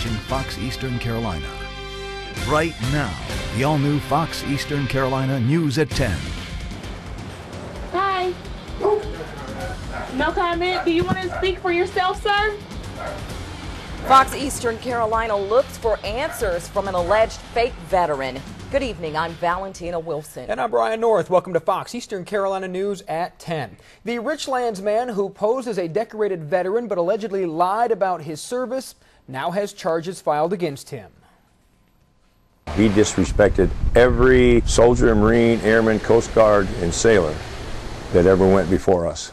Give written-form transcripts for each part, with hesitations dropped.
watching Fox Eastern Carolina. Right now, the all-new Fox Eastern Carolina News at 10. Hi. No comment. Do you want to speak for yourself, sir? Fox Eastern Carolina looks for answers from an alleged fake veteran. Good evening, I'm Valentina Wilson. And I'm Brian North. Welcome to Fox Eastern Carolina News at 10. The Richlands man who posed as a decorated veteran but allegedly lied about his service now has charges filed against him. He disrespected every soldier, Marine, Airman, Coast Guard, and sailor that ever went before us.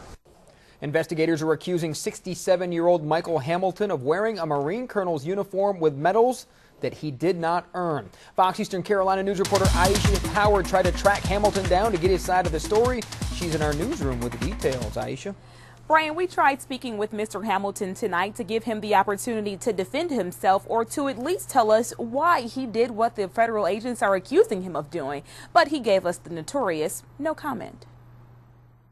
Investigators are accusing 67-year-old Michael Hamilton of wearing a Marine colonel's uniform with medals that he did not earn. Fox Eastern Carolina News reporter Aisha Howard tried to track Hamilton down to get his side of the story. She's in our newsroom with the details. Aisha. Brian, we tried speaking with Mr. Hamilton tonight to give him the opportunity to defend himself or to at least tell us why he did what the federal agents are accusing him of doing. But he gave us the notorious no comment.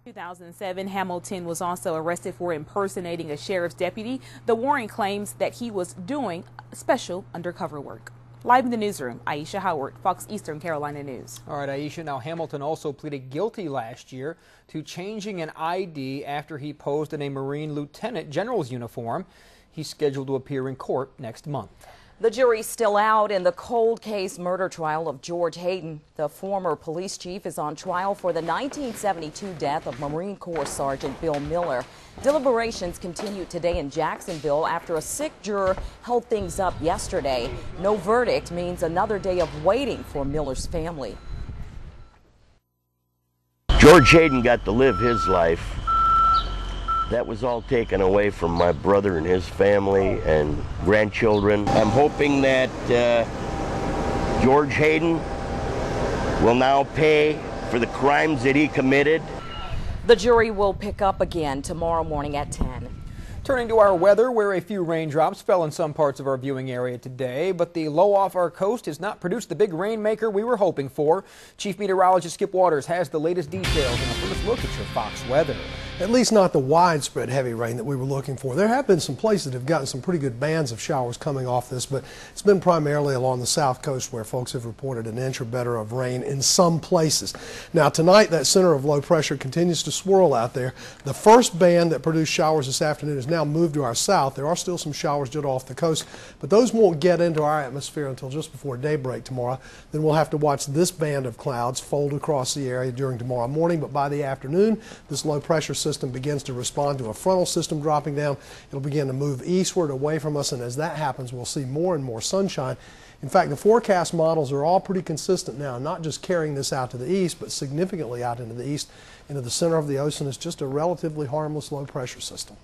In 2007, Hamilton was also arrested for impersonating a sheriff's deputy. The warrant claims that he was doing special undercover work. Live in the newsroom, Aisha Howard, Fox Eastern Carolina News. All right, Aisha. Now, Hamilton also pleaded guilty last year to changing an ID after he posed in a Marine Lieutenant General's uniform. He's scheduled to appear in court next month. The jury's still out in the cold case murder trial of George Hayden. The former police chief is on trial for the 1972 death of Marine Corps Sergeant Bill Miller. Deliberations continued today in Jacksonville after a sick juror held things up yesterday. No verdict means another day of waiting for Miller's family. George Hayden got to live his life. That was all taken away from my brother and his family and grandchildren. I'm hoping that George Hayden will now pay for the crimes that he committed. The jury will pick up again tomorrow morning at 10. Turning to our weather, where a few raindrops fell in some parts of our viewing area today, but the low off our coast has not produced the big rainmaker we were hoping for. Chief Meteorologist Skip Waters has the latest details and a first look at your Fox weather. At least not the widespread heavy rain that we were looking for. There have been some places that have gotten some pretty good bands of showers coming off this, but it's been primarily along the south coast where folks have reported an inch or better of rain in some places. Now tonight, that center of low pressure continues to swirl out there. The first band that produced showers this afternoon has now moved to our south. There are still some showers just off the coast, but those won't get into our atmosphere until just before daybreak tomorrow. Then we'll have to watch this band of clouds fold across the area during tomorrow morning, but by the afternoon, this low pressure system begins to respond to a frontal system dropping down. It'll begin to move eastward away from us, and as that happens, we'll see more and more sunshine. In fact, the forecast models are all pretty consistent now, not just carrying this out to the east, but significantly out into the east, into the center of the ocean. It's just a relatively harmless low pressure system.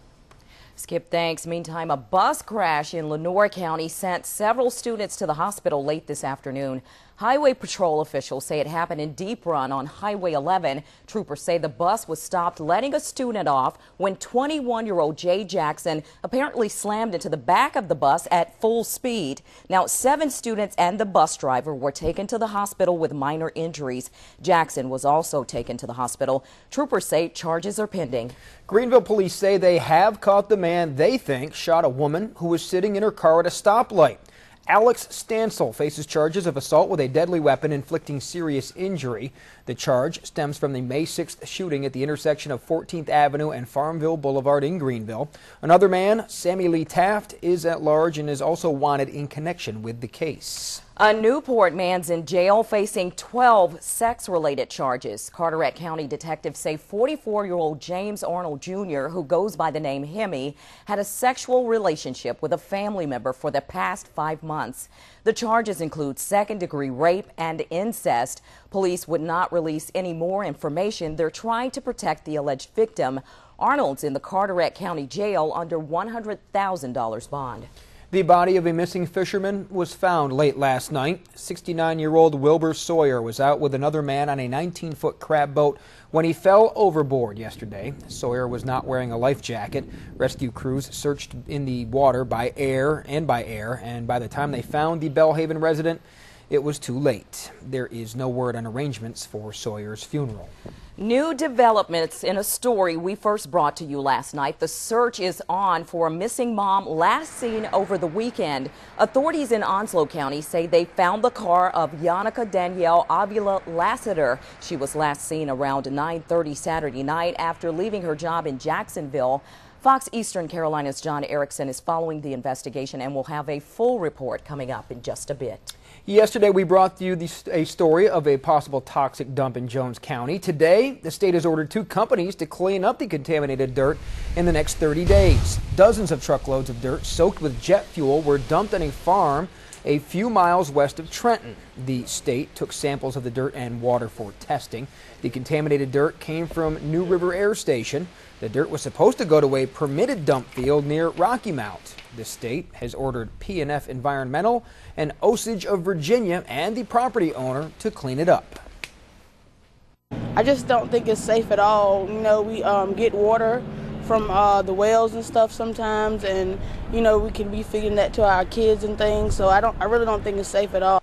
Skip, thanks. Meantime, a bus crash in Lenoir County sent several students to the hospital late this afternoon. Highway Patrol officials say it happened in Deep Run on Highway 11. Troopers say the bus was stopped letting a student off when 21-year-old Jay Jackson apparently slammed into the back of the bus at full speed. Now, 7 students and the bus driver were taken to the hospital with minor injuries. Jackson was also taken to the hospital. Troopers say charges are pending. Greenville police say they have caught the man they think shot a woman who was sitting in her car at a stoplight. Alex Stansel faces charges of assault with a deadly weapon inflicting serious injury. The charge stems from the May 6th shooting at the intersection of 14th Avenue and Farmville Boulevard in Greenville. Another man, Sammy Lee Taft, is at large and is also wanted in connection with the case. A Newport man's in jail facing 12 sex-related charges. Carteret County detectives say 44-year-old James Arnold Jr., who goes by the name Hemi, had a sexual relationship with a family member for the past 5 months. The charges include second-degree rape and incest. Police would not release any more information. They're trying to protect the alleged victim. Arnold's in the Carteret County Jail under $100,000 bond. The body of a missing fisherman was found late last night. 69-year-old Wilbur Sawyer was out with another man on a 19-foot crab boat when he fell overboard yesterday. Sawyer was not wearing a life jacket. Rescue crews searched in the water by air, and by the time they found the Bellhaven resident, it was too late. There is no word on arrangements for Sawyer's funeral. New developments in a story we first brought to you last night. The search is on for a missing mom last seen over the weekend. Authorities in Onslow County say they found the car of Yannicka Danielle Avila Lassiter. She was last seen around 9:30 Saturday night after leaving her job in Jacksonville. Fox Eastern Carolina's John Erickson is following the investigation and will have a full report coming up in just a bit. Yesterday, we brought you a story of a possible toxic dump in Jones County. Today, the state has ordered 2 companies to clean up the contaminated dirt in the next 30 days. Dozens of truckloads of dirt soaked with jet fuel were dumped on a farm a few miles west of Trenton. The state took samples of the dirt and water for testing. The contaminated dirt came from New River Air Station. The dirt was supposed to go to a permitted dump field near Rocky Mount. The state has ordered P&F Environmental and Osage of Virginia and the property owner to clean it up. I just don't think it's safe at all. You know, we get water from the wells and stuff sometimes, and you know, we can be feeding that to our kids and things, so I really don't think it's safe at all.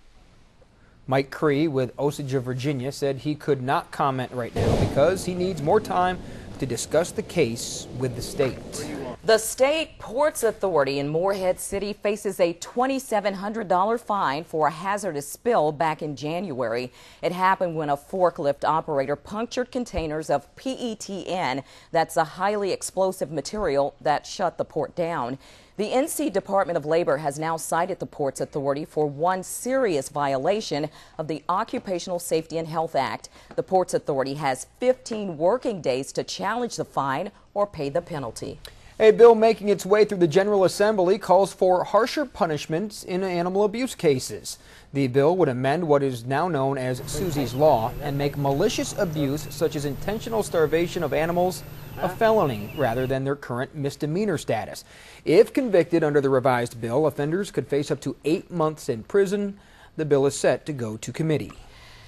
Mike Cree with Osage of Virginia said he could not comment right now because he needs more time to discuss the case with the state. The State Ports Authority in Morehead City faces a $2,700 fine for a hazardous spill back in January. It happened when a forklift operator punctured containers of PETN, that's a highly explosive material that shut the port down. The NC Department of Labor has now cited the Ports Authority for one serious violation of the Occupational Safety and Health Act. The Ports Authority has 15 working days to challenge the fine or pay the penalty. A bill making its way through the General Assembly calls for harsher punishments in animal abuse cases. The bill would amend what is now known as Susie's Law and make malicious abuse, such as intentional starvation of animals, a felony rather than their current misdemeanor status. If convicted under the revised bill, offenders could face up to 8 months in prison. The bill is set to go to committee.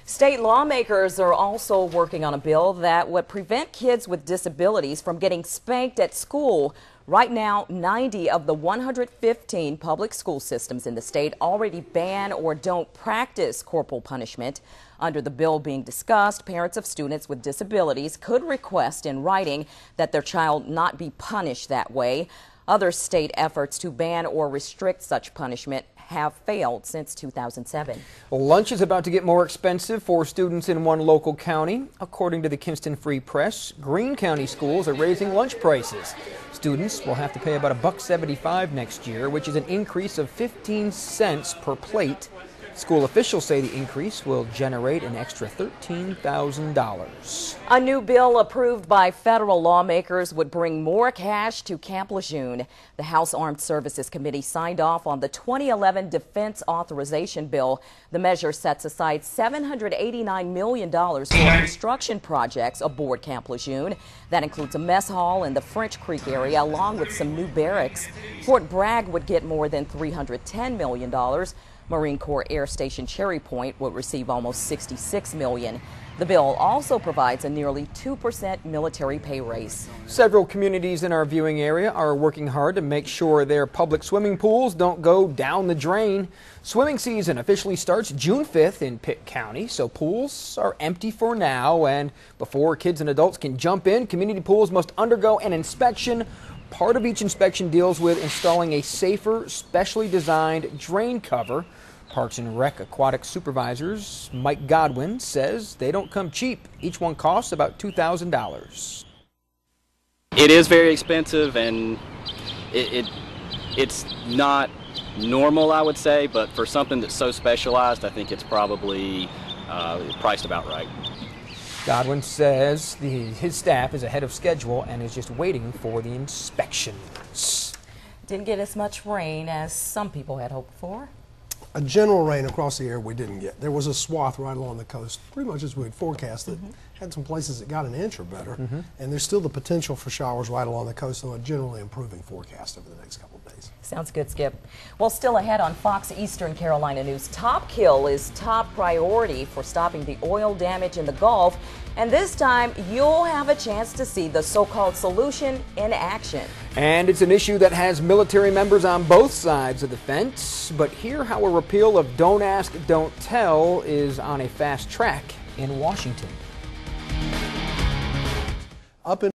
State lawmakers are also working on a bill that would prevent kids with disabilities from getting spanked at school. Right now, 90 of the 115 public school systems in the state already ban or don't practice corporal punishment. Under the bill being discussed, parents of students with disabilities could request in writing that their child not be punished that way. Other state efforts to ban or restrict such punishment have failed since 2007. Lunch is about to get more expensive for students in one local county. According to the Kinston Free Press, Greene County schools are raising lunch prices. Students will have to pay about $1.75 next year, which is an increase of 15 cents per plate. School officials say the increase will generate an extra $13,000. A new bill approved by federal lawmakers would bring more cash to Camp Lejeune. The House Armed Services Committee signed off on the 2011 Defense Authorization Bill. The measure sets aside $789 million for construction projects aboard Camp Lejeune. That includes a mess hall in the French Creek area, along with some new barracks. Fort Bragg would get more than $310 million. Marine Corps Air Station Cherry Point would receive almost $66 million. The bill also provides a nearly 2% military pay raise. Several communities in our viewing area are working hard to make sure their public swimming pools don't go down the drain. Swimming season officially starts June 5th in Pitt County, so pools are empty for now. And before kids and adults can jump in, community pools must undergo an inspection. Part of each inspection deals with installing a safer, specially designed drain cover. Parks and Rec Aquatic Supervisors Mike Godwin says they don't come cheap. Each one costs about $2,000. It is very expensive, and it's not normal, I would say, but for something that's so specialized, I think it's probably priced about right. Godwin says his staff is ahead of schedule and is just waiting for the inspections. Didn't get as much rain as some people had hoped for. A general rain across the area we didn't get. There was a swath right along the coast, pretty much as we had forecasted, had some places that got an inch or better, and there's still the potential for showers right along the coast, though a generally improving forecast over the next couple of days. Sounds good, Skip. Well, still ahead on Fox Eastern Carolina News, Top Kill is top priority for stopping the oil damage in the Gulf, and this time you'll have a chance to see the so-called solution in action. And it's an issue that has military members on both sides of the fence, but hear how a repeal of Don't Ask, Don't Tell is on a fast track in Washington. Up in